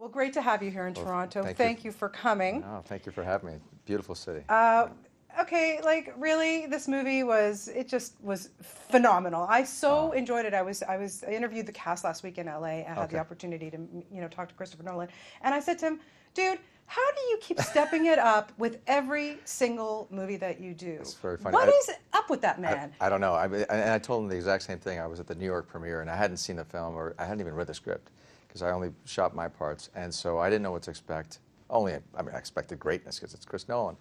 Well, great to have you here in Toronto. Thank you for coming. No, thank you for having me. Beautiful city. Okay, like really, this movie it just was phenomenal. I so enjoyed it. I interviewed the cast last week in LA. I had the opportunity to, talk to Christopher Nolan, and I said to him, dude, how do you keep stepping it up with every single movie that you do? It's very funny. What is up with that man? I don't know. I told him the exact same thing. I was at the New York premiere, and I hadn't seen the film, or I hadn't even read the script, because I only shot my parts, and so I didn't know what to expect. I expected greatness, because it's Chris Nolan,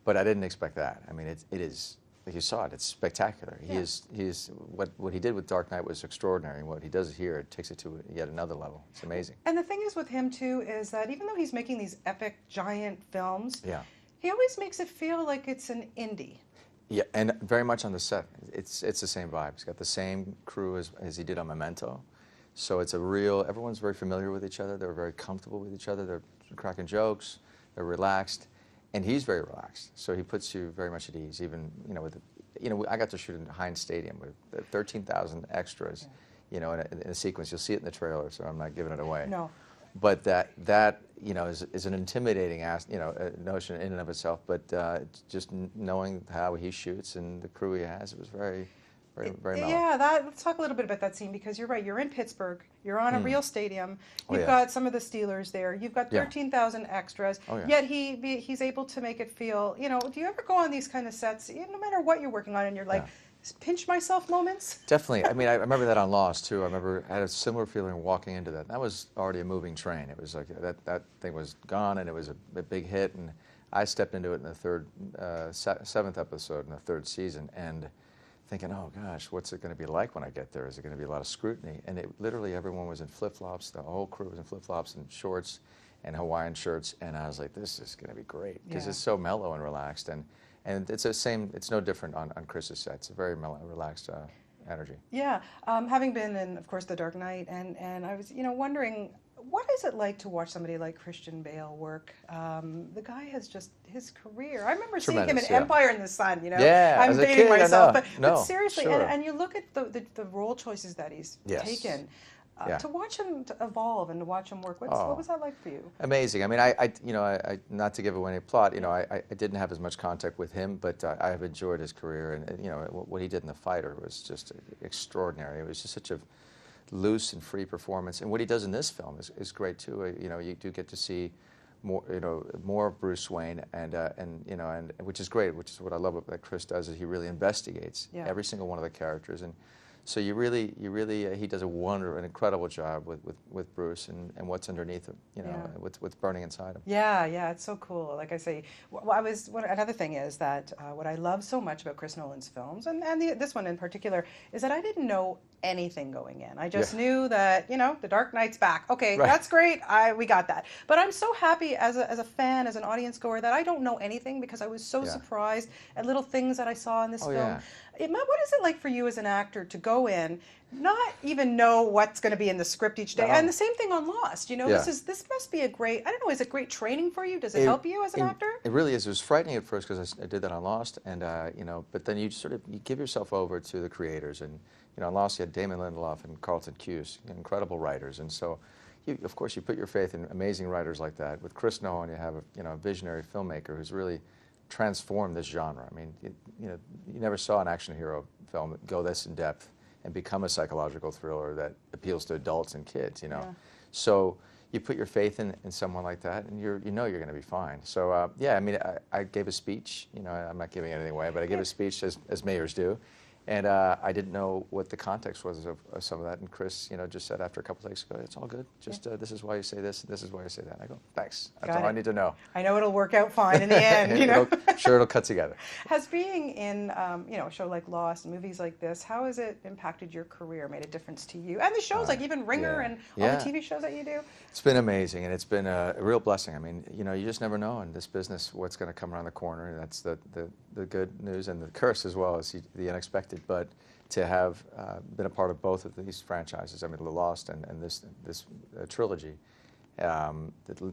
but I didn't expect that. I mean, it is, like you saw it, it's spectacular. Yeah. He is what he did with Dark Knight was extraordinary, and what he does here, it takes it to yet another level. It's amazing. And the thing is with him too is that even though he's making these epic giant films, yeah, he always makes it feel like it's an indie. Yeah, and very much on the set. It's the same vibe. He's got the same crew as he did on Memento. So it's everyone's very familiar with each other. They're very comfortable with each other. They're cracking jokes. They're relaxed. And he's very relaxed. So he puts you very much at ease, even, I got to shoot in Heinz Stadium with 13,000 extras, in a sequence. You'll see it in the trailer, so I'm not giving it away. No. But that is an intimidating notion in and of itself. But just knowing how he shoots and the crew he has, it was very mellow. Yeah, let's talk a little bit about that scene, because you're right. You're in Pittsburgh. You're on a real stadium. You've got some of the Steelers there. You've got 13,000 extras. Yet he's able to make it feel. Do you ever go on these kind of sets, no matter what you're working on, and you're like, pinch myself moments? Definitely. I mean, I remember that on Lost too. I had a similar feeling walking into that. That was already a moving train. It was like that thing was gone, and it was a big hit. And I stepped into it in the seventh episode in the third season, and thinking, oh gosh, what's it going to be like when I get there? Is it going to be a lot of scrutiny? And literally everyone was in flip-flops. The whole crew was in flip-flops and shorts and Hawaiian shirts. And I was like, this is going to be great, because it's so mellow and relaxed. And it's no different on Chris's set. It's a very mellow, relaxed energy. Yeah, having been in, of course, The Dark Knight, and I was, wondering, what is it like to watch somebody like Christian Bale work? The guy has just his career. I remember seeing him in Empire in the Sun. Yeah, I'm as a dating kid, myself, I know. but seriously, Sure. and you look at the role choices that he's taken. To watch him evolve and to watch him work, what was that like for you? Amazing. I mean, I not to give away any plot, I didn't have as much contact with him, but I have enjoyed his career, and what he did in The Fighter was just extraordinary. It was just such a loose and free performance, and what he does in this film is great too. You do get to see more of Bruce Wayne, and which is great, which is what I love that Chris does, is he really investigates every single one of the characters. And so he does an incredible job with Bruce and what's underneath him, what's burning inside him. Yeah, it's so cool. Like I say, another thing is that what I love so much about Chris Nolan's films, and this one in particular, is that I didn't know anything going in. I just knew that, The Dark Knight's back. Okay, that's great. We got that. But I'm so happy as a fan, as an audience goer, that I don't know anything, because I was so surprised at little things that I saw in this film. Yeah. What is it like for you as an actor to go in, not even know what's going to be in the script each day? And the same thing on Lost. This must be a great, I don't know, is it great training for you? Does it help you as an actor? It really is. It was frightening at first, because I did that on Lost, and but then you give yourself over to the creators, and on Lost you had Damon Lindelof and Carlton Cuse, incredible writers, and so of course you put your faith in amazing writers like that. With Chris Nolan, you have a visionary filmmaker who's really transformed this genre. I mean, you never saw an action hero film go this in depth and become a psychological thriller that appeals to adults and kids. So you put your faith in someone like that, and you're going to be fine. So I gave a speech. I'm not giving anything away, but I gave a speech as mayors do. And I didn't know what the context was of some of that. And Chris, just said after a couple of days ago, it's all good. Just this is why you say this, and this is why you say that. And I go, thanks. That's all I need to know. I know it'll work out fine in the end. It'll cut together. Has being in a show like Lost and movies like this, how has it impacted your career, made a difference to you? And the shows like even Ringer and all the TV shows that you do? It's been amazing, and it's been a real blessing. I mean, you just never know in this business what's going to come around the corner. And that's the good news, and the curse as well as the unexpected. But to have been a part of both of these franchises, I mean, The Lost and this trilogy,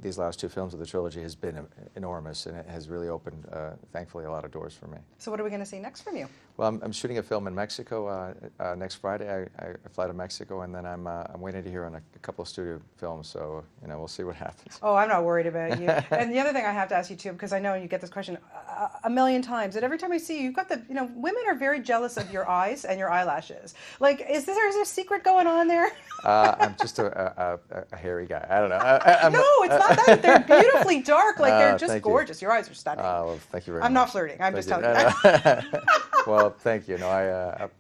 these last two films of the trilogy has been enormous, and it has really opened, thankfully, a lot of doors for me. So what are we going to see next from you? Well, I'm shooting a film in Mexico next Friday. I fly to Mexico, and then I'm waiting to hear on a couple of studio films. So we'll see what happens. Oh, I'm not worried about you. And the other thing I have to ask you too, because I know you get this question a million times, and every time I see you, you've got the women are very jealous of your eyes and your eyelashes. Like, is there a secret going on there? I'm just a hairy guy. I don't know. No, it's not that. They're beautifully dark. Like they're just gorgeous. Your eyes are stunning. Well, thank you very much. I'm not flirting. I'm just telling you. Well, thank you. No,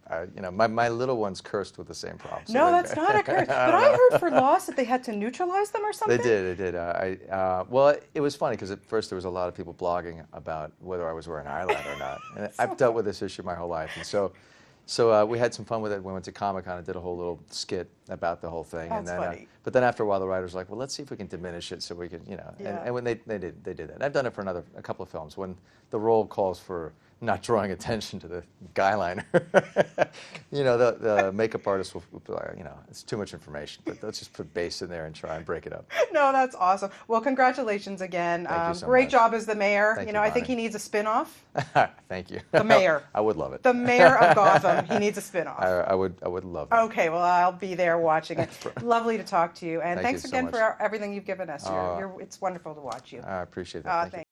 my little one's cursed with the same problem. So no, that's not a curse. But I heard for Lost that they had to neutralize them or something. They did. Well, it was funny because at first there was a lot of people blogging about whether I was wearing eyeliner or not. And I've dealt with this issue my whole life. And so we had some fun with it. We went to Comic-Con and did a whole little skit about the whole thing. That's funny. But then after a while, the writers were like, well, let's see if we can diminish it so we could, Yeah. And when they did that. And I've done it for a couple of films. When the role calls for not drawing attention to the guy liner, the makeup artist will be like, it's too much information, but let's just put base in there and try and break it up. No, that's awesome. Well, congratulations again. Thank you so great much. job as the mayor. Thank you, I think Bonnie. he needs a spin-off. Thank you. The mayor. I would love it. The mayor of Gotham. He needs a spin-off. I would love it. Okay, well, I'll be there watching it. Lovely to talk to you. And Thank thanks you so again much. for everything you've given us. It's wonderful to watch you. I appreciate that. Thank you. Thank